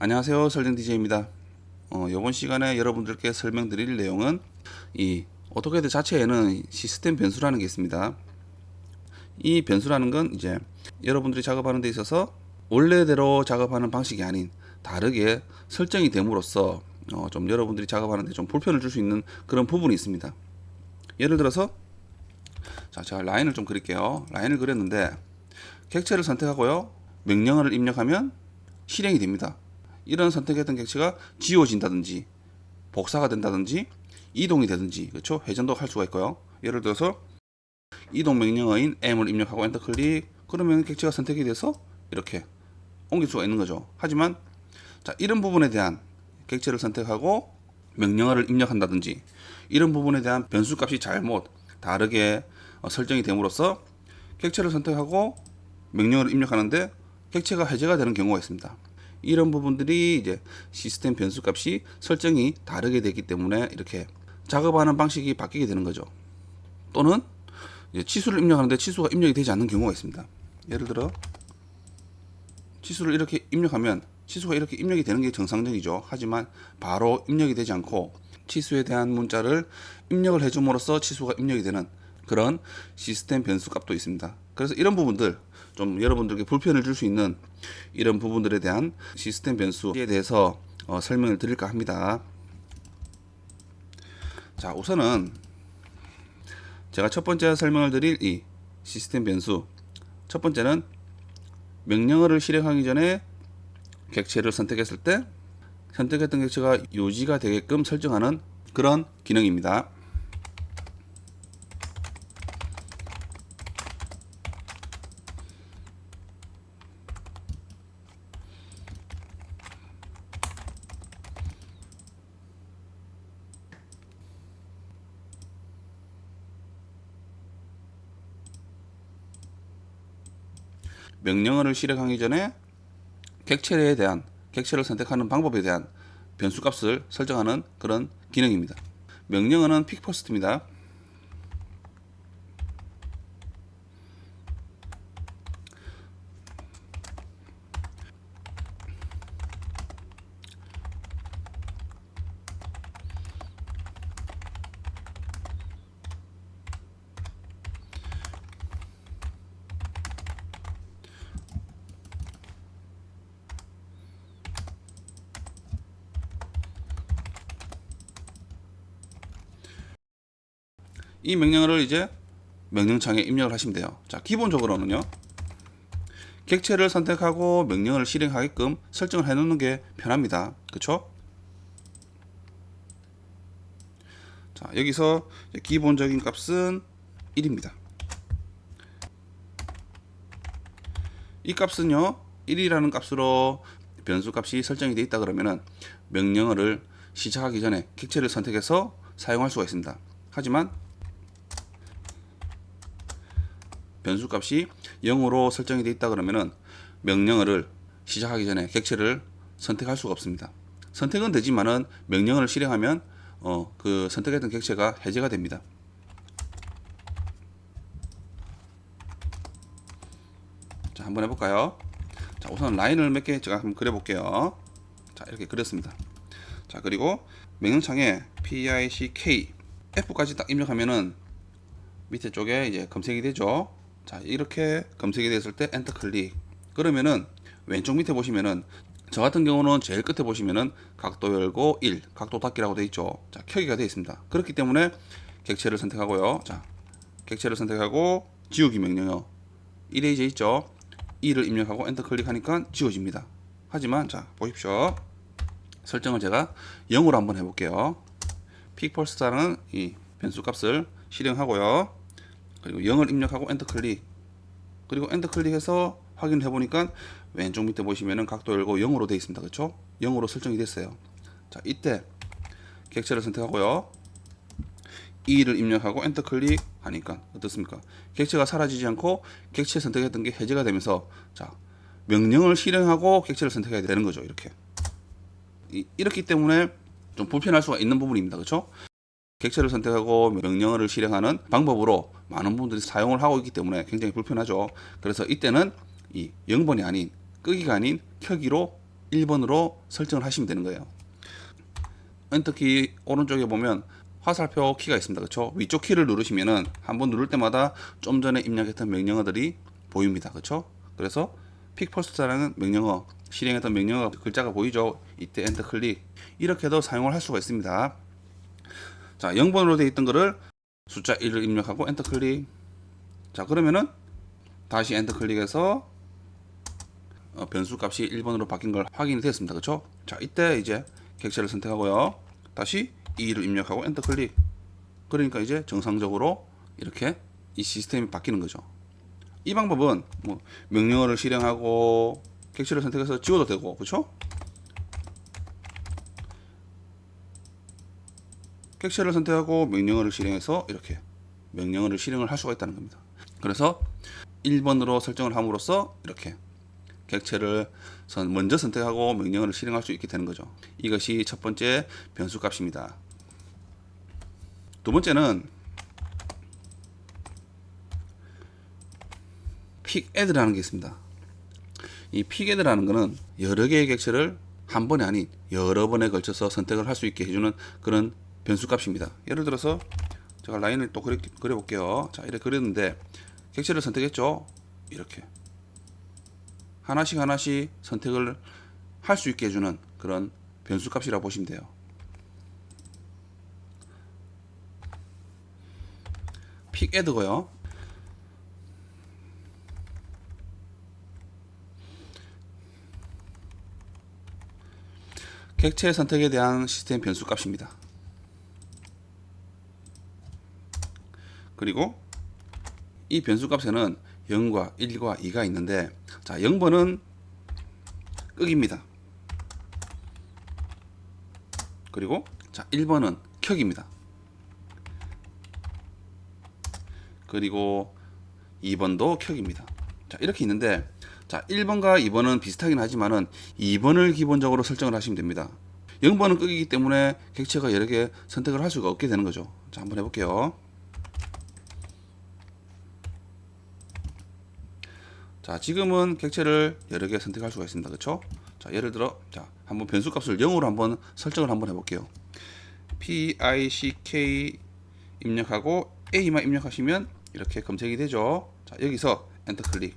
안녕하세요, 설정 DJ입니다. 이번 시간에 여러분들께 설명드릴 내용은 이 오토캐드 자체에는 시스템 변수라는 게 있습니다. 이 변수라는 건 이제 여러분들이 작업하는 데 있어서 원래대로 작업하는 방식이 아닌 다르게 설정이 됨으로써 좀 여러분들이 작업하는 데 좀 불편을 줄 수 있는 그런 부분이 있습니다. 예를 들어서 제가 라인을 좀 그릴게요. 라인을 그렸는데 객체를 선택하고요. 명령어를 입력하면 실행이 됩니다. 이런 선택했던 객체가 지워진다든지 복사가 된다든지 이동이 되든지, 그렇죠? 회전도 할 수가 있고요. 예를 들어서 이동 명령어인 M을 입력하고 엔터 클릭, 그러면 객체가 선택이 돼서 이렇게 옮길 수가 있는 거죠. 하지만 이런 부분에 대한 객체를 선택하고 명령어를 입력한다든지 이런 부분에 대한 변수 값이 잘못 다르게 설정이 됨으로써 객체를 선택하고 명령어를 입력하는데 객체가 해제가 되는 경우가 있습니다. 이런 부분들이 이제 시스템 변수 값이 설정이 다르게 되기 때문에 이렇게 작업하는 방식이 바뀌게 되는 거죠. 또는 이제 치수를 입력하는데 치수가 입력이 되지 않는 경우가 있습니다. 예를 들어 치수를 이렇게 입력하면 치수가 이렇게 입력이 되는 게 정상적이죠. 하지만 바로 입력이 되지 않고 치수에 대한 문자를 입력을 해줌으로써 치수가 입력이 되는 그런 시스템 변수 값도 있습니다. 그래서 이런 부분들 좀 여러분들께 불편을 줄 수 있는 이런 부분들에 대한 시스템 변수에 대해서 설명을 드릴까 합니다. 자, 우선은 제가 첫 번째 설명을 드릴 이 시스템 변수, 첫 번째는 명령어를 실행하기 전에 객체를 선택했을 때 선택했던 객체가 요지가 되게끔 설정하는 그런 기능입니다. 명령어를 실행하기 전에 객체를 선택하는 방법에 대한 변수값을 설정하는 그런 기능입니다. 명령어는 픽퍼스트입니다. 이 명령어를 이제 명령창에 입력을 하시면 돼요. 자, 기본적으로는요, 객체를 선택하고 명령어를 실행하게끔 설정을 해 놓는 게 편합니다. 그쵸? 자, 여기서 기본적인 값은 1입니다. 이 값은요, 1이라는 값으로 변수 값이 설정이 되어 있다 그러면은 명령어를 시작하기 전에 객체를 선택해서 사용할 수가 있습니다. 하지만 변수 값이 0으로 설정이 되어 있다 그러면은 명령어를 시작하기 전에 객체를 선택할 수가 없습니다. 선택은 되지만은 명령어를 실행하면 그 선택했던 객체가 해제가 됩니다. 자, 한번 해볼까요? 자, 우선 라인을 몇 개 제가 한번 그려볼게요. 자, 이렇게 그렸습니다. 자, 그리고 명령창에 PICK F까지 딱 입력하면은 밑에 쪽에 이제 검색이 되죠. 자, 이렇게 검색이 됐을 때 엔터 클릭, 그러면은 왼쪽 밑에 보시면은 저 같은 경우는 제일 끝에 보시면은 각도 열고 1, 각도 닫기라고 되어 있죠. 자, 켜기가 되어 있습니다. 그렇기 때문에 객체를 선택하고요. 자, 객체를 선택하고 지우기 명령어 1에 이제 있죠. 2를 입력하고 엔터 클릭하니까 지워집니다. 하지만 자, 보십시오. 설정을 제가 0으로 한번 해볼게요. 픽퍼스트라는 이 변수 값을 실행하고요. 그리고 0을 입력하고 엔터 클릭, 그리고 엔터 클릭해서 확인을 해보니까 왼쪽 밑에 보시면은 각도 열고 0으로 되어 있습니다. 그렇죠? 0으로 설정이 됐어요. 자, 이때 객체를 선택하고요. 2를 입력하고 엔터 클릭 하니까 어떻습니까? 객체가 사라지지 않고 객체 선택했던 게 해제가 되면서, 자, 명령을 실행하고 객체를 선택해야 되는 거죠. 이렇기 때문에 좀 불편할 수가 있는 부분입니다. 그렇죠? 객체를 선택하고 명령어를 실행하는 방법으로 많은 분들이 사용을 하고 있기 때문에 굉장히 불편하죠. 그래서 이때는 이 0번이 아닌 끄기가 아닌 켜기로 1번으로 설정을 하시면 되는 거예요. 엔터키 오른쪽에 보면 화살표 키가 있습니다. 그렇죠? 위쪽 키를 누르시면은 한번 누를 때마다 좀 전에 입력했던 명령어들이 보입니다. 그렇죠? 그래서 픽퍼스트라는 명령어, 실행했던 명령어 글자가 보이죠? 이때 엔터 클릭, 이렇게도 사용을 할 수가 있습니다. 자, 0번으로 되어 있던 거를 숫자 1을 입력하고 엔터 클릭. 자, 그러면은 다시 엔터 클릭해서 변수 값이 1번으로 바뀐 걸 확인이 되었습니다. 그렇죠? 자, 이때 이제 객체를 선택하고요. 다시 2를 입력하고 엔터 클릭. 그러니까 이제 정상적으로 이렇게 이 시스템이 바뀌는 거죠. 이 방법은 뭐 명령어를 실행하고 객체를 선택해서 지워도 되고, 그렇죠? 객체를 선택하고 명령어를 실행해서 이렇게 명령어를 실행을 할 수가 있다는 겁니다. 그래서 1번으로 설정을 함으로써 이렇게 객체를 먼저 선택하고 명령어를 실행할 수 있게 되는 거죠. 이것이 첫 번째 변수 값입니다. 두 번째는 픽애드라는 게 있습니다. 이 픽애드라는 것은 여러 개의 객체를 한 번에 아닌 여러 번에 걸쳐서 선택을 할 수 있게 해주는 그런 변수 값입니다. 예를 들어서 제가 라인을 또 그려 볼게요. 자, 이렇게 그렸는데 객체를 선택했죠. 이렇게 하나씩 선택을 할 수 있게 해주는 그런 변수 값이라고 보시면 돼요. 픽애드고요. 객체 선택에 대한 시스템 변수 값입니다. 그리고 이 변수 값에는 0과 1과 2가 있는데, 자, 0번은 끄기입니다. 그리고 자, 1번은 켜기입니다. 그리고 2번도 켜기입니다. 자, 이렇게 있는데, 자, 1번과 2번은 비슷하긴 하지만은 2번을 기본적으로 설정을 하시면 됩니다. 0번은 끄기이기 때문에 객체가 여러 개 선택을 할 수가 없게 되는 거죠. 자, 한번 해볼게요. 자, 지금은 객체를 여러 개 선택할 수가 있습니다. 그렇죠? 자, 예를 들어 자, 한번 변수 값을 0으로 한번 설정을 한번 해볼게요. pick 입력하고 a만 입력하시면 이렇게 검색이 되죠. 자, 여기서 엔터 클릭.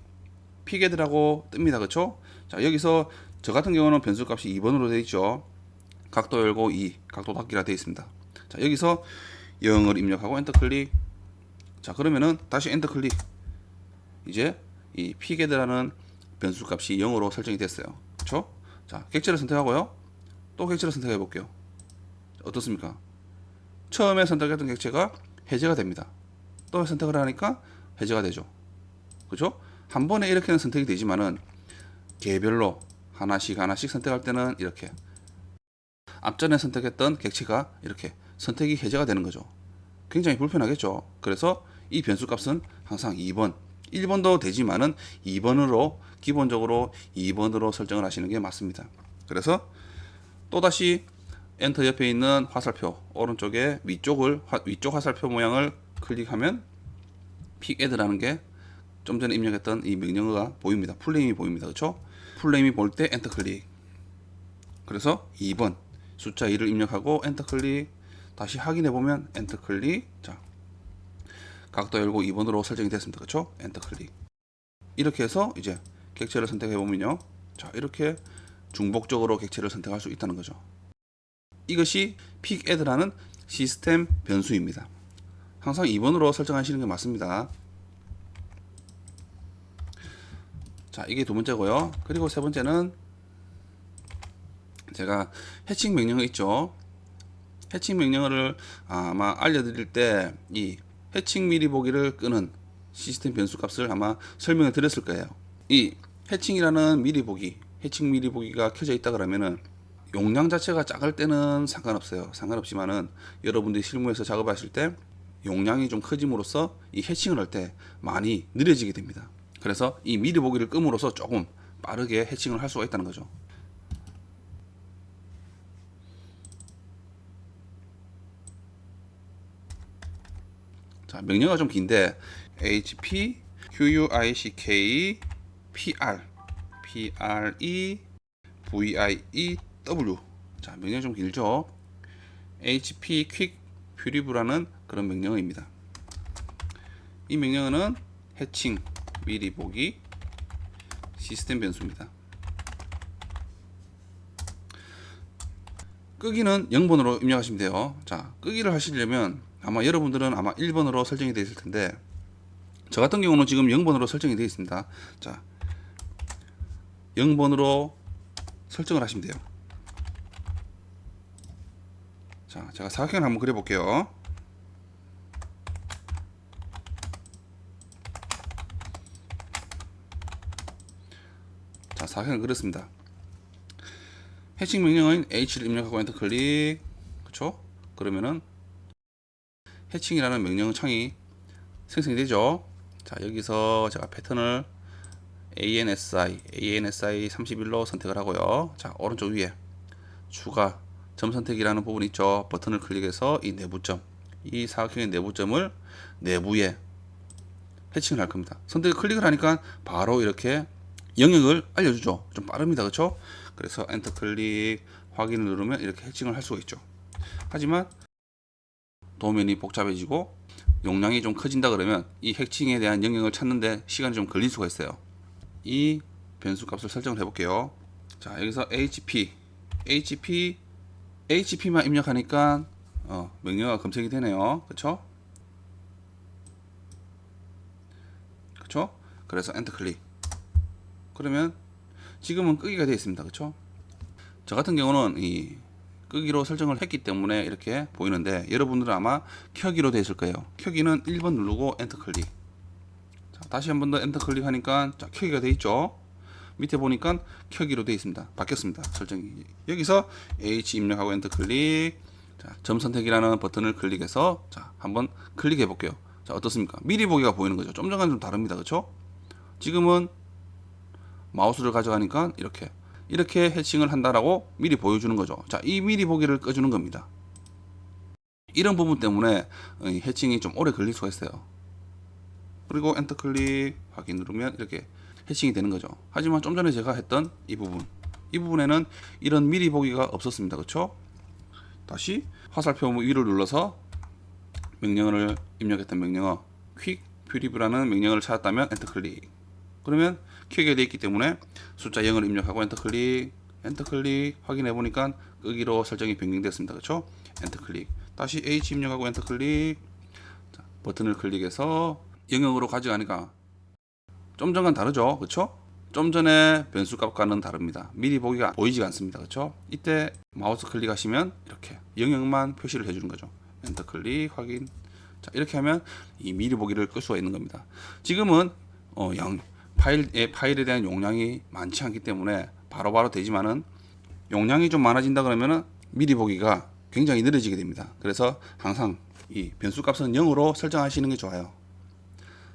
픽애드라고 뜹니다. 그렇죠? 자, 여기서 저 같은 경우는 변수 값이 2번으로 되어 있죠. 각도 열고 2, 각도 닫기라 되어 있습니다. 자, 여기서 0을 입력하고 엔터 클릭. 자, 그러면은 다시 엔터 클릭. 이제 이 픽애드라는 변수 값이 0으로 설정이 됐어요. 그렇죠? 자, 객체를 선택하고요. 또 객체를 선택해 볼게요. 어떻습니까? 처음에 선택했던 객체가 해제가 됩니다. 또 선택을 하니까 해제가 되죠. 그렇죠? 한 번에 이렇게는 선택이 되지만은 개별로 하나씩 선택할 때는 이렇게 앞전에 선택했던 객체가 이렇게 선택이 해제가 되는 거죠. 굉장히 불편하겠죠. 그래서 이 변수 값은 항상 2번, 1번도 되지만은 2번으로 기본적으로 2번으로 설정을 하시는 게 맞습니다. 그래서 또다시 엔터 옆에 있는 화살표 오른쪽에 위쪽 화살표 모양을 클릭하면 픽애드라는 게 좀 전에 입력했던 이 명령어가 보입니다. 풀네임이 보입니다. 그렇죠? 풀네임이 보일 때 엔터 클릭. 그래서 2번 숫자 2를 입력하고 엔터 클릭. 다시 확인해 보면 엔터 클릭. 자, 각도 열고 2번으로 설정이 됐습니다. 그렇죠? 엔터 클릭. 이렇게 해서 이제 객체를 선택해 보면요. 자, 이렇게 중복적으로 객체를 선택할 수 있다는 거죠. 이것이 픽애드라는 시스템 변수입니다. 항상 2번으로 설정하시는 게 맞습니다. 자, 이게 두 번째고요. 그리고 세 번째는 제가 해칭 명령어 있죠. 해칭 명령어를 아마 알려드릴 때 이 해칭 미리 보기를 끄는 시스템 변수 값을 아마 설명해 드렸을 거예요. 이 해칭이라는 미리 보기, 해칭 미리 보기가 켜져 있다 그러면은 용량 자체가 작을 때는 상관없어요. 상관없지만은 여러분들이 실무에서 작업하실 때 용량이 좀 커짐으로써 이 해칭을 할 때 많이 느려지게 됩니다. 그래서 이 미리 보기를 끔으로써 조금 빠르게 해칭을 할 수가 있다는 거죠. 자, 명령어가 좀 긴데 HP QUICK PR PRE VIEW. 자, 명령 좀 길죠. HP 퀵 퓨리브라는 그런 명령어입니다. 이 명령어는 해칭, 미리 보기, 시스템 변수입니다. 끄기는 0번으로 입력하시면 돼요. 자, 끄기를 하시려면 아마 여러분들은 아마 1번으로 설정이 되어 있을 텐데, 저 같은 경우는 지금 0번으로 설정이 되어 있습니다. 자, 0번으로 설정을 하시면 돼요. 자, 제가 사각형을 한번 그려볼게요. 자, 사각형을 그렸습니다. 해칭 명령은 H를 입력하고 엔터 클릭. 그쵸? 그러면은 해칭이라는 명령 창이 생성이 되죠. 자, 여기서 제가 패턴을 ANSI 31로 선택을 하고요. 자, 오른쪽 위에 추가 점 선택이라는 부분 있죠. 버튼을 클릭해서 이 내부점, 이 사각형의 내부점을 내부에 해칭을 할 겁니다. 선택 클릭을 하니까 바로 이렇게 영역을 알려주죠. 좀 빠릅니다. 그렇죠? 그래서 엔터 클릭 확인을 누르면 이렇게 해칭을 할 수가 있죠. 하지만 도면이 복잡해지고 용량이 좀 커진다 그러면 이 해칭에 대한 영역을 찾는데 시간이 좀 걸릴 수가 있어요. 이 변수 값을 설정을 해볼게요. 자, 여기서 HP만 입력하니까 명령어가 검색이 되네요. 그쵸? 그래서 엔터 클릭. 그러면 지금은 끄기가 되어 있습니다. 그쵸? 저 같은 경우는 이 끄기로 설정을 했기 때문에 이렇게 보이는데, 여러분들은 아마 켜기로 되어 있을 거예요. 켜기는 1번 누르고 엔터 클릭. 자, 다시 한 번 더 엔터 클릭하니까 자, 켜기가 되어 있죠. 밑에 보니까 켜기로 되어 있습니다. 바뀌었습니다. 설정이. 여기서 H 입력하고 엔터 클릭. 자, 점 선택이라는 버튼을 클릭해서 자, 한번 클릭해 볼게요. 자, 어떻습니까? 미리 보기가 보이는 거죠. 좀 전과는 좀 다릅니다. 그렇죠? 지금은 마우스를 가져가니까 이렇게 해칭을 한다라고 미리 보여주는 거죠. 자, 이 미리 보기를 꺼주는 겁니다. 이런 부분 때문에 해칭이 좀 오래 걸릴 수가 있어요. 그리고 엔터 클릭 확인 누르면 이렇게 해칭이 되는 거죠. 하지만 좀 전에 제가 했던 이 부분에는 이런 미리 보기가 없었습니다. 그렇죠? 다시 화살표 위를 눌러서 명령어를 입력했던 명령어 퀵 퓨리브라는 명령어를 찾았다면 엔터 클릭. 그러면 켜게 되어 있기 때문에 숫자 0을 입력하고 엔터 클릭 확인해 보니까 끄기로 설정이 변경됐습니다. 그렇죠? 엔터 클릭. 다시 H 입력하고 엔터 클릭. 자, 버튼을 클릭해서 영역으로 가져가니까 좀 전과는 다르죠. 그렇죠? 좀 전에 변수 값과는 다릅니다. 미리 보기가 보이지가 않습니다. 그렇죠? 이때 마우스 클릭하시면 이렇게 영역만 표시를 해주는 거죠. 엔터 클릭 확인. 자, 이렇게 하면 이 미리 보기를 끌 수가 있는 겁니다. 지금은 파일에 대한 용량이 많지 않기 때문에 바로바로 되지만은, 용량이 좀 많아진다 그러면은 미리 보기가 굉장히 느려지게 됩니다. 그래서 항상 이 변수 값은 0으로 설정하시는 게 좋아요.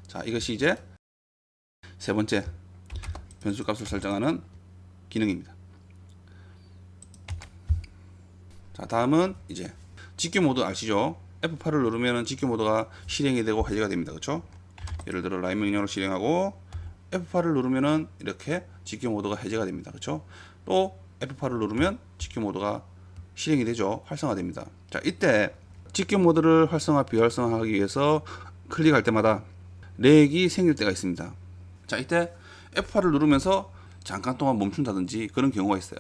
자, 이것이 이제 세 번째 변수 값을 설정하는 기능입니다. 자, 다음은 이제 직교 모드 아시죠? F8을 누르면 직교 모드가 실행이 되고 해제가 됩니다. 그렇죠? 예를 들어 라인 명령으로 실행하고 F8을 누르면은 이렇게 직교 모드가 해제가 됩니다. 그렇죠? 또 F8을 누르면 직교 모드가 실행이 되죠. 활성화됩니다. 자, 이때 직교 모드를 활성화 비활성화하기 위해서 클릭할 때마다 렉이 생길 때가 있습니다. 자, 이때 F8을 누르면서 잠깐 동안 멈춘다든지 그런 경우가 있어요.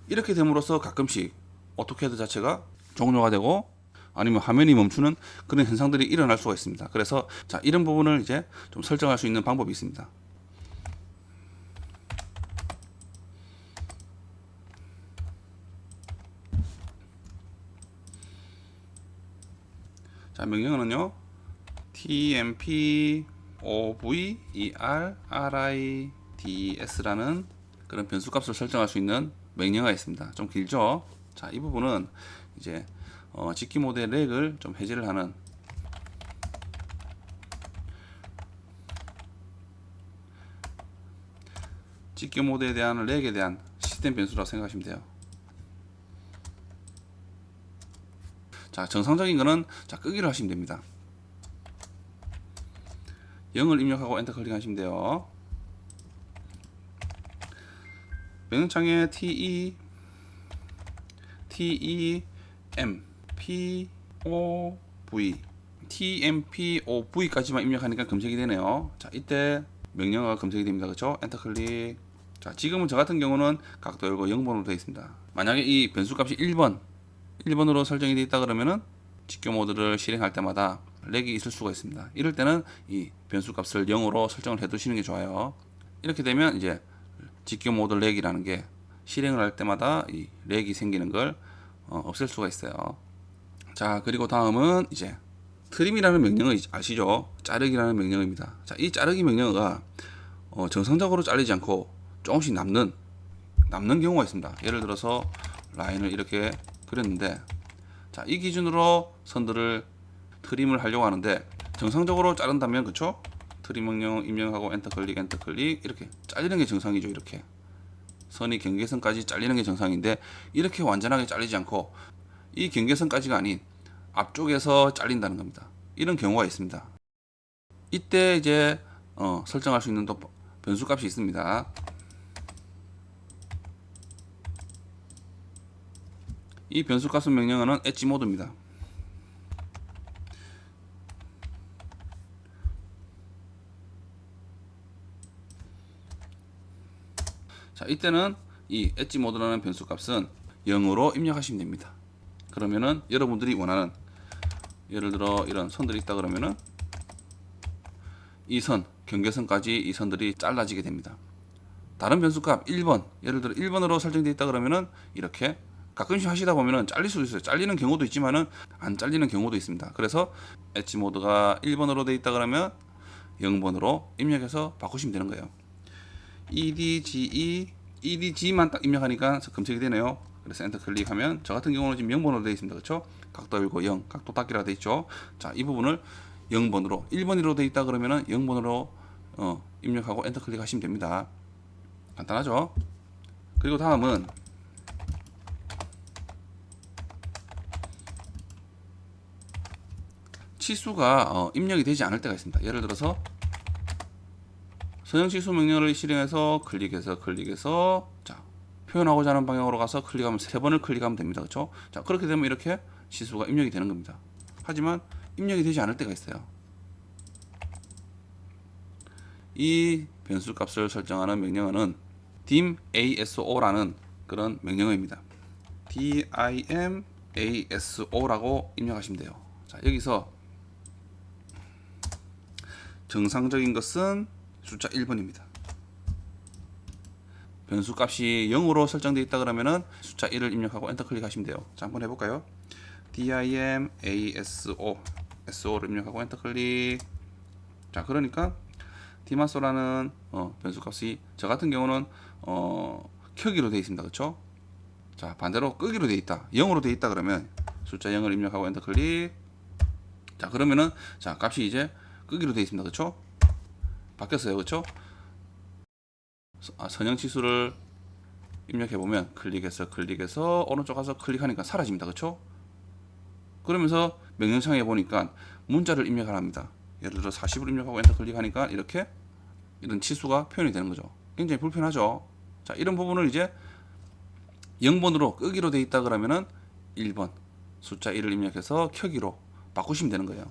이렇게 됨으로써 가끔씩 오토캐드 자체가 종료가 되고 아니면 화면이 멈추는 그런 현상들이 일어날 수가 있습니다. 그래서 자, 이런 부분을 이제 좀 설정할 수 있는 방법이 있습니다. 자, 명령어는요 tmp-overrids라는 그런 변수값을 설정할 수 있는 명령어가 있습니다. 좀 길죠? 자, 이 부분은 이제 직기 모드의 렉을 좀 해제를 하는 직기 모드에 대한 렉에 대한 시스템 변수라고 생각하시면 돼요. 자, 정상적인 거는 자, 끄기를 하시면 됩니다. 0을 입력하고 엔터 클릭하시면 돼요. 명령창에 TEM POV TMPOV까지만 입력하니까 검색이 되네요. 자, 이때 명령어가 검색이 됩니다. 그렇죠? 엔터 클릭. 자, 지금은 저 같은 경우는 각도 열고 0번으로 되어 있습니다. 만약에 이 변수값이 1번으로 설정이 되어 있다 그러면은 직교 모드를 실행할 때마다 렉이 있을 수가 있습니다. 이럴 때는 이 변수값을 0으로 설정을 해 두시는 게 좋아요. 이렇게 되면 이제 직교 모드 렉이라는 게 실행을 할 때마다 이 렉이 생기는 걸 없앨 수가 있어요. 자, 그리고 다음은 이제 트림이라는 명령어 아시죠? 자르기라는 명령어입니다. 자, 이 자르기 명령어가 정상적으로 잘리지 않고 조금씩 남는 경우가 있습니다. 예를 들어서 라인을 이렇게 그렸는데, 자, 이 기준으로 선들을 트림을 하려고 하는데 정상적으로 자른다면, 그쵸? 트림 명령 입력하고 엔터 클릭 이렇게 잘리는 게 정상이죠. 이렇게 선이 경계선까지 잘리는 게 정상인데, 이렇게 완전하게 잘리지 않고 이 경계선까지가 아닌 앞쪽에서 잘린다는 겁니다. 이런 경우가 있습니다. 이때 이제 설정할 수 있는 또 변수 값이 있습니다. 이 변수 값은 명령어는 엣지 모드입니다. 자, 이때는 이 엣지 모드라는 변수 값은 0으로 입력하시면 됩니다. 그러면은 여러분들이 원하는, 예를 들어 이런 선들이 있다 그러면은 이 선, 경계선까지 이 선들이 잘라지게 됩니다. 다른 변수값 1번, 예를 들어 1번으로 설정되어 있다 그러면은 이렇게 가끔씩 하시다 보면은 잘릴 수도 있어요. 잘리는 경우도 있지만은 안 잘리는 경우도 있습니다. 그래서 엣지 모드가 1번으로 되어 있다 그러면 0번으로 입력해서 바꾸시면 되는 거예요. EDG만 딱 입력하니까 검색이 되네요. 그래서 엔터 클릭하면 저 같은 경우는 지금 0번으로 되어 있습니다. 그렇죠? 각도 열고 0, 각도 닫기라 되어 있죠. 자, 이 부분을 0번으로, 1번으로 되어 있다 그러면은 0번으로 입력하고 엔터 클릭하시면 됩니다. 간단하죠? 그리고 다음은 치수가 입력이 되지 않을 때가 있습니다. 예를 들어서 선형 치수 명령어를 실행해서 클릭해서 자, 표현하고자 하는 방향으로 가서 클릭하면 3번을 클릭하면 됩니다. 그렇죠? 자, 그렇게 되면 이렇게 치수가 입력이 되는 겁니다. 하지만 입력이 되지 않을 때가 있어요. 이 변수 값을 설정하는 명령어는 dimaso라는 그런 명령어입니다. dimaso라고 입력하시면 돼요. 자, 여기서 정상적인 것은 숫자 1번입니다. 변수 값이 0으로 설정되어 있다 그러면은 숫자 1을 입력하고 엔터 클릭하시면 돼요. 자, 한번 해볼까요? dimaso를 입력하고 엔터 클릭. 자, 그러니까 디마소라는 변수 값이 저 같은 경우는 켜기로 되어 있습니다. 그렇죠? 자, 반대로 끄기로 되어 있다, 0으로 되어 있다 그러면 숫자 0을 입력하고 엔터 클릭. 자, 그러면은 자, 값이 이제 끄기로 되어 있습니다. 그렇죠? 바뀌었어요. 그렇죠? 선형 치수를 입력해 보면 클릭해서 오른쪽 가서 클릭하니까 사라집니다. 그렇죠? 그러면서 명령창에 보니까 문자를 입력을 합니다. 예를 들어 40을 입력하고 엔터 클릭하니까 이렇게 이런 치수가 표현이 되는 거죠. 굉장히 불편하죠. 자, 이런 부분을 이제 0번으로 끄기로 되어 있다 그러면은 1번 숫자 1을 입력해서 켜기로 바꾸시면 되는 거예요.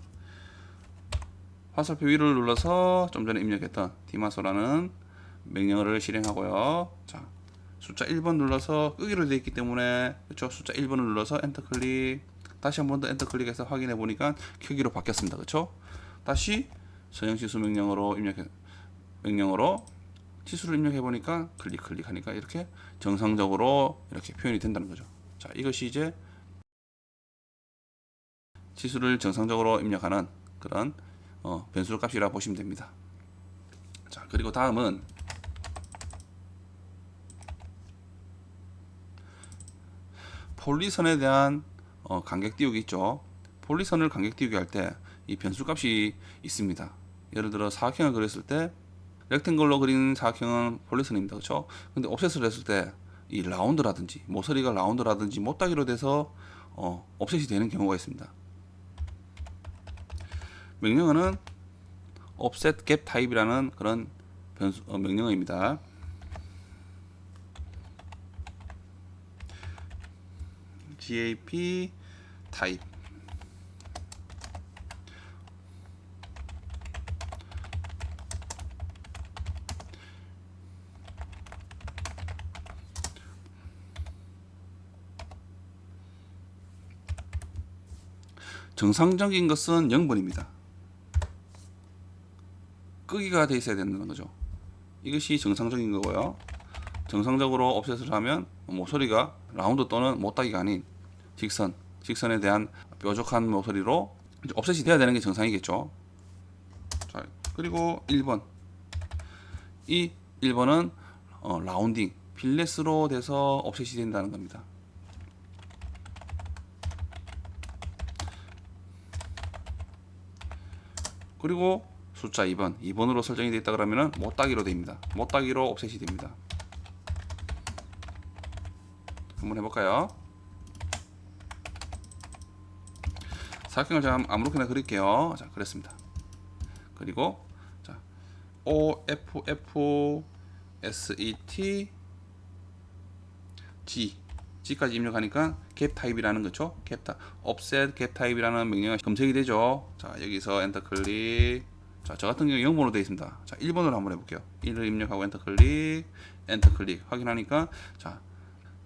화살표 위를 눌러서 좀 전에 입력했던 디마소라는 명령어를 실행하고요. 자, 숫자 1번 눌러서 끄기로 되어 있기 때문에, 그렇죠? 숫자 1번을 눌러서 엔터 클릭. 다시 한 번 더 엔터 클릭해서 확인해 보니까 켜기로 바뀌었습니다. 그렇죠? 다시 선형치수 명령어로 치수를 입력해 보니까 클릭하니까 이렇게 정상적으로 이렇게 표현이 된다는 거죠. 자, 이것이 이제 치수를 정상적으로 입력하는 그런 변수 값이라 보시면 됩니다. 자, 그리고 다음은 폴리선에 대한 간격 띄우기 있죠. 폴리선을 간격 띄우기 할 때 이 변수 값이 있습니다. 예를 들어 사각형을 그렸을 때 렉탱글로 그린 사각형은 폴리선입니다. 그렇죠? 근데 옵셋을 했을 때 이 라운드라든지 모서리가 라운드라든지 못따기로 돼서 옵셋이 되는 경우가 있습니다. 명령어는 offset gap type이라는 그런 명령어입니다. gap 타입. 정상적인 것은 0번입니다. 끄기가 돼 있어야 된다는 거죠. 이것이 정상적인 거고요. 정상적으로 옵셋을 하면 모서리가 라운드 또는 못따기가 아닌 직선에 대한 뾰족한 모서리로 옵셋이 돼야 되는 게 정상이겠죠. 자, 그리고 1번. 이 1번은 라운딩, 필렛으로 돼서 옵셋이 된다는 겁니다. 그리고 숫자 2번으로 설정이 되어 있다 그러면은 못따기로 됩니다. 못따기로 옵셋이 됩니다. 한번 해볼까요? 사각형을 제가 아무렇게나 그릴게요. 자, 그랬습니다. 그리고 자, OFF SET G까지 입력하니까 갭 타입이라는 거죠. 갭 타입, offset 갭 타입이라는 명령이 검색이 되죠. 자, 여기서 엔터 클릭. 자, 저 같은 경우 0번으로 되어 있습니다. 자, 1번으로 한번 해볼게요. 1을 입력하고 엔터 클릭, 확인하니까 자,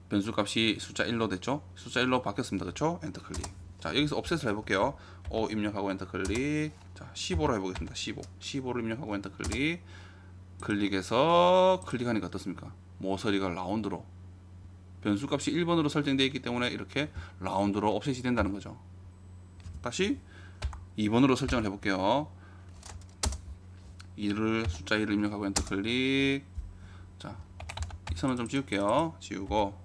변수 값이 숫자 1로 됐죠. 숫자 1로 바뀌었습니다. 그렇죠? 엔터 클릭. 자, 여기서 offset을 해볼게요. 5 입력하고 엔터 클릭. 자, 15로 해보겠습니다. 15를 입력하고 엔터 클릭. 클릭해서 클릭하니까 어떻습니까? 모서리가 라운드로, 변수 값이 1번으로 설정되어 있기 때문에 이렇게 라운드로 옵셋이 된다는 거죠. 다시 2번으로 설정을 해볼게요. 숫자 1을 입력하고 엔터 클릭. 자, 이 선은 좀 지울게요. 지우고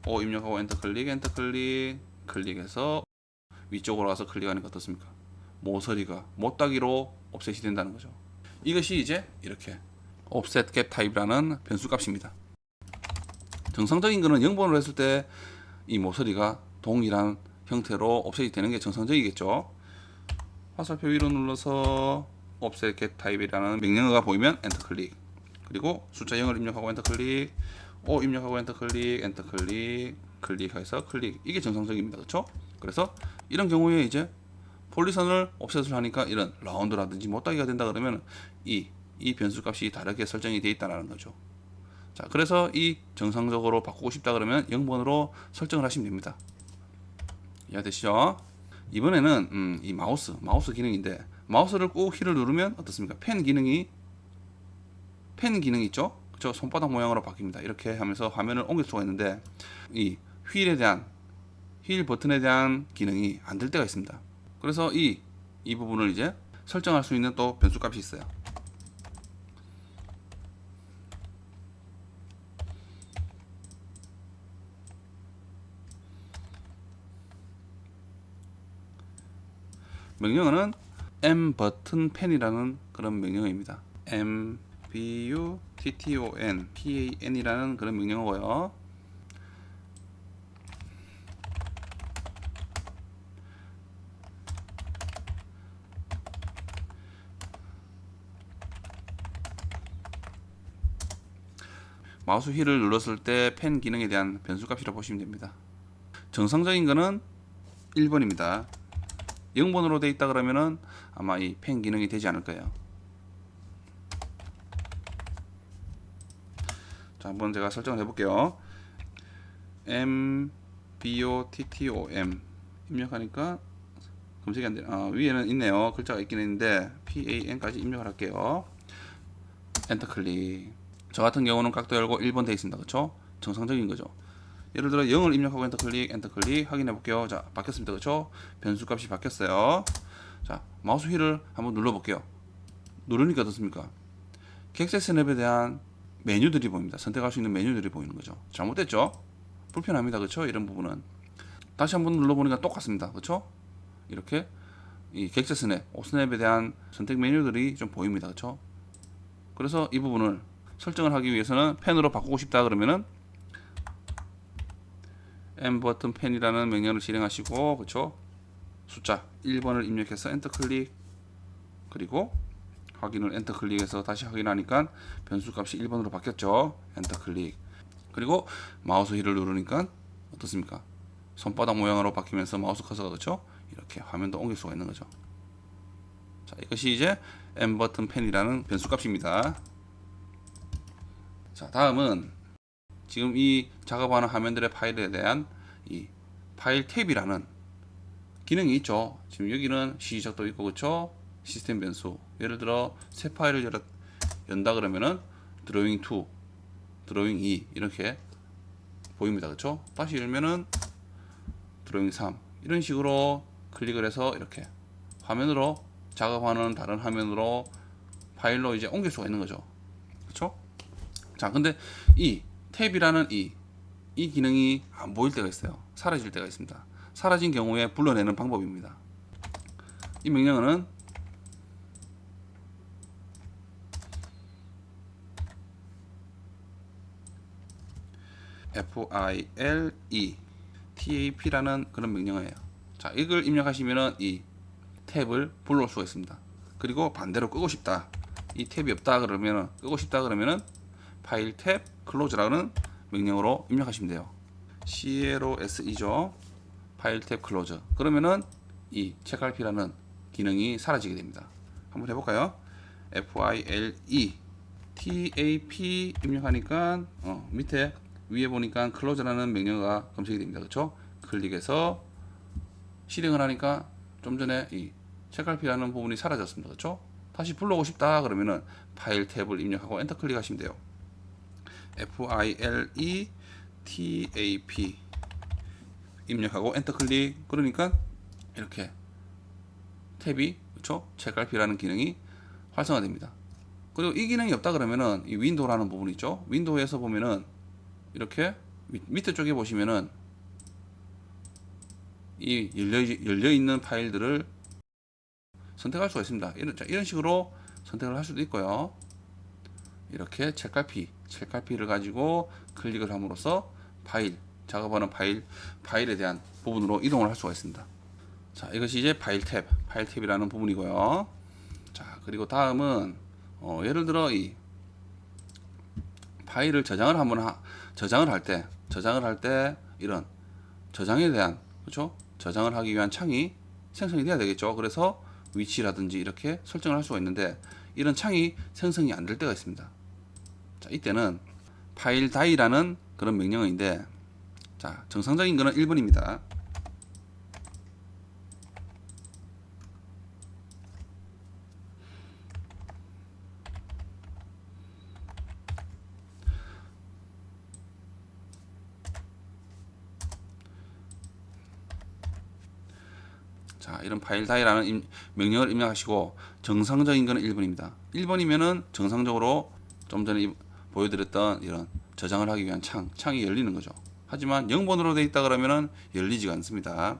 5 입력하고 엔터 클릭, 클릭해서 위쪽으로 가서 클릭하니까 어떻습니까? 모서리가 못따기로 옵셋이 된다는 거죠. 이것이 이제 이렇게 offset 갭 타입이라는 변수 값입니다. 정상적인 거는 0번으로 했을 때 이 모서리가 동일한 형태로 옵셋이 되는 게 정상적이겠죠. 화살표 위로 눌러서 offset 갭 타입이라는 명령어가 보이면 엔터 클릭. 그리고 숫자 0을 입력하고 엔터 클릭, 5 입력하고 엔터 클릭, 클릭해서 클릭. 이게 정상적입니다. 그렇죠? 그래서 이런 경우에 이제 폴리선을 옵셋을 하니까 이런 라운드라든지 못따기가 된다 그러면 이 변수 값이 다르게 설정이 되어 있다는 거죠. 자, 그래서 이 정상적으로 바꾸고 싶다 그러면 0번으로 설정을 하시면 됩니다. 이해되시죠? 이번에는 이 마우스 기능인데, 마우스를 꾹 휠을 누르면 어떻습니까? 펜 기능이 있죠? 그쵸? 손바닥 모양으로 바뀝니다. 이렇게 하면서 화면을 옮길 수가 있는데, 이 휠 버튼에 대한 기능이 안 될 때가 있습니다. 그래서 이 부분을 이제 설정할 수 있는 또 변수 값이 있어요. 명령어는 M 버튼 펜이라는 그런 명령어입니다. MBUTTON PAN이라는 그런 명령어고요. 마우스 휠을 눌렀을 때 펜 기능에 대한 변수 값이라고 보시면 됩니다. 정상적인 거는 1번입니다. 0번으로 되어 있다 그러면은 아마 이 펜 기능이 되지 않을 거예요. 자, 한번 제가 설정을 해볼게요. MBOTTOM 입력하니까 검색이 안 되네. 위에는 있네요. 글자가 있긴 했는데 PAN까지 입력을 할게요. 엔터 클릭. 저 같은 경우는 각도 열고 1번 되어 있습니다. 그렇죠? 정상적인 거죠. 예를 들어 0을 입력하고 엔터 클릭 확인해 볼게요. 자, 바뀌었습니다. 그렇죠? 변수 값이 바뀌었어요. 자, 마우스 휠을 한번 눌러 볼게요. 누르니까 어떻습니까? 객세 스냅에 대한 메뉴들이 보입니다. 선택할 수 있는 메뉴들이 보이는 거죠. 잘못됐죠? 불편합니다. 그렇죠? 이런 부분은 다시 한번 눌러보니까 똑같습니다. 그렇죠? 이렇게 이 객세 스냅, 오스냅에 대한 선택 메뉴들이 좀 보입니다. 그렇죠? 그래서 이 부분을 설정을 하기 위해서는 펜으로 바꾸고 싶다 그러면은 M 버튼 펜이라는 명령을 실행하시고, 그렇죠? 숫자 1번을 입력해서 엔터 클릭, 그리고 확인을 엔터 클릭해서 다시 확인하니까 변수 값이 1번으로 바뀌었죠. 엔터 클릭. 그리고 마우스 휠을 누르니까 어떻습니까? 손바닥 모양으로 바뀌면서 마우스 커서가 그렇죠? 이렇게 화면도 옮길 수가 있는 거죠. 자, 이것이 이제 M버튼 펜이라는 변수값입니다. 자, 다음은 지금 이 작업하는 화면들의 파일에 대한 이 파일 탭이라는 기능이 있죠. 지금 여기는 시작도 있고 그렇죠? 시스템 변수. 예를 들어 새 파일을 연다 그러면은 드로잉 2, 드로잉 2 이렇게 보입니다. 그렇죠? 다시 열면은 드로잉 3 이런 식으로 클릭을 해서 이렇게 화면으로 작업하는 다른 화면으로 파일로 이제 옮길 수가 있는 거죠. 그렇죠? 자, 근데 이 탭이라는 이 기능이 안 보일 때가 있어요. 사라질 때가 있습니다. 사라진 경우에 불러내는 방법입니다. 이 명령어는 file tap라는 그런 명령어예요. 자, 이걸 입력하시면은 이 탭을 불러올 수가 있습니다. 그리고 반대로 끄고 싶다. 이 탭이 없다 그러면은 끄고 싶다 그러면은 파일 탭 클로즈라는 명령어로 입력하시면 돼요. CLOSE죠. 파일 탭 클로즈. 그러면은 이 checkRP라는 기능이 사라지게 됩니다. 한번 해볼까요? file tap 입력하니까 밑에 위에 보니까 클로즈라는 명령어가 검색이 됩니다. 그렇죠? 클릭해서 실행을 하니까 좀 전에 이 checkRP라는 부분이 사라졌습니다. 그렇죠? 다시 불러오고 싶다 그러면은 파일 탭을 입력하고 엔터 클릭하시면 돼요. file tap 입력하고 엔터 클릭. 그러니까 이렇게 탭이 그렇죠? checkRP라는 기능이 활성화됩니다. 그리고 이 기능이 없다 그러면은 이 윈도우라는 부분 있죠? 윈도우에서 보면은 이렇게 밑에 쪽에 보시면은 이 열려 있는 파일들을 선택할 수가 있습니다. 이런 식으로 선택을 할 수도 있고요. 이렇게 checkRP를 가지고 클릭을 함으로써 작업하는 파일에 대한 부분으로 이동을 할 수가 있습니다. 자, 이것이 이제 파일 탭이라는 부분이고요. 자, 그리고 다음은 예를 들어 이 파일을 저장을 할 때 이런 저장에 대한 그렇죠? 저장을 하기 위한 창이 생성이 돼야 되겠죠. 그래서 위치라든지 이렇게 설정을 할 수가 있는데 이런 창이 생성이 안 될 때가 있습니다. 자, 이때는 파일 die라는 그런 명령어인데 자, 정상적인 거는 1번입니다. 자, 이런 파일 die라는 명령을 입력하시고 정상적인 거는 1번입니다. 1번이면은 정상적으로 좀 전에 보여드렸던 이런 저장을 하기 위한 창이 열리는 거죠. 하지만 0번으로 되어 있다 그러면은 열리지가 않습니다.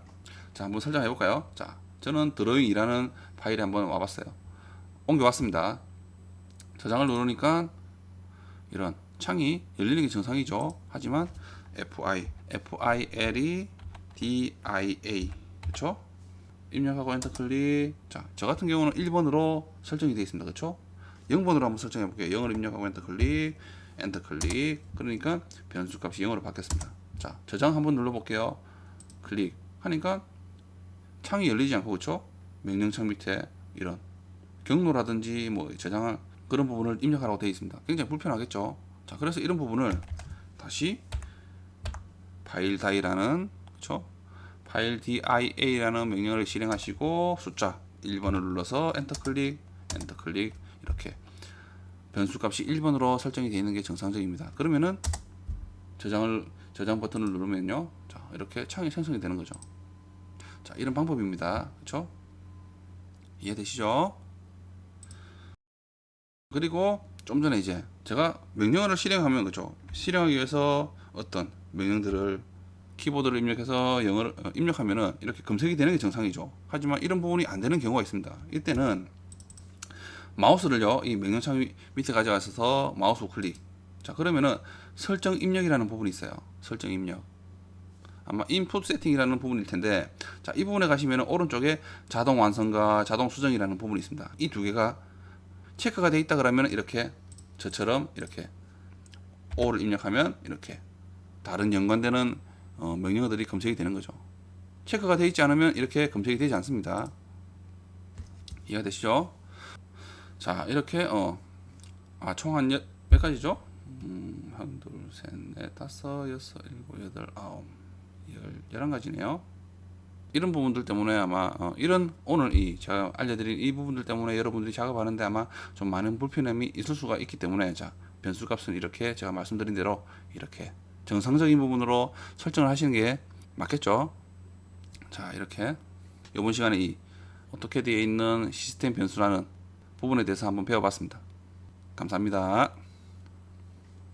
자, 한번 설정해 볼까요? 자, 저는 드로잉이라는 파일에 한번 와봤어요. 옮겨왔습니다. 저장을 누르니까 이런 창이 열리는 게 정상이죠. 하지만 FILE DIA 그렇죠? 입력하고 엔터 클릭. 자, 저 같은 경우는 1번으로 설정이 되어 있습니다. 그렇죠? 0번으로 한번 설정해 볼게요. 0을 입력하고 엔터 클릭. 그러니까 변수 값이 0으로 바뀌었습니다. 자, 저장 한번 눌러 볼게요. 클릭 하니까 창이 열리지 않고 그렇죠? 명령창 밑에 이런 경로라든지 뭐 저장할 그런 부분을 입력하라고 되어 있습니다. 굉장히 불편하겠죠? 자, 그래서 이런 부분을 다시 파일 die라는 그렇죠? 파일 dia라는 명령을 실행하시고 숫자 1번을 눌러서 엔터 클릭 이렇게 변수값이 1번으로 설정이 되어 있는 게 정상적입니다. 그러면은 저장 버튼을 누르면요. 자, 이렇게 창이 생성이 되는 거죠. 자, 이런 방법입니다. 그렇죠? 이해되시죠? 그리고 좀 전에 이제 제가 명령어를 실행하면 그렇죠? 실행하기 위해서 어떤 명령들을 키보드를 입력해서 영어를 입력하면은 이렇게 검색이 되는 게 정상이죠. 하지만 이런 부분이 안 되는 경우가 있습니다. 이때는 마우스를요, 이 명령창 밑에 가져가셔서 마우스 클릭. 자, 그러면은 설정 입력이라는 부분이 있어요. 설정 입력. 아마 인풋 세팅이라는 부분일 텐데, 자, 이 부분에 가시면은 오른쪽에 자동 완성과 자동 수정이라는 부분이 있습니다. 이 두 개가 체크가 되어 있다 그러면 이렇게 저처럼 이렇게 O를 입력하면 이렇게 다른 연관되는 명령어들이 검색이 되는 거죠. 체크가 되어 있지 않으면 이렇게 검색이 되지 않습니다. 이해가 되시죠? 자, 이렇게 총 한 몇 가지죠? 한, 둘, 셋, 넷, 다섯, 여섯, 일곱, 여덟, 아홉, 11가지네요. 이런 부분들 때문에 아마 이런 오늘 제가 알려드린 이 부분들 때문에 여러분들이 작업하는데 아마 좀 많은 불편함이 있을 수가 있기 때문에, 자, 변수 값은 이렇게 제가 말씀드린 대로 이렇게 정상적인 부분으로 설정을 하시는 게 맞겠죠. 자, 이렇게 이번 시간에 이 어떻게 되어 있는 시스템 변수라는 부분에 대해서 한번 배워봤습니다. 감사합니다.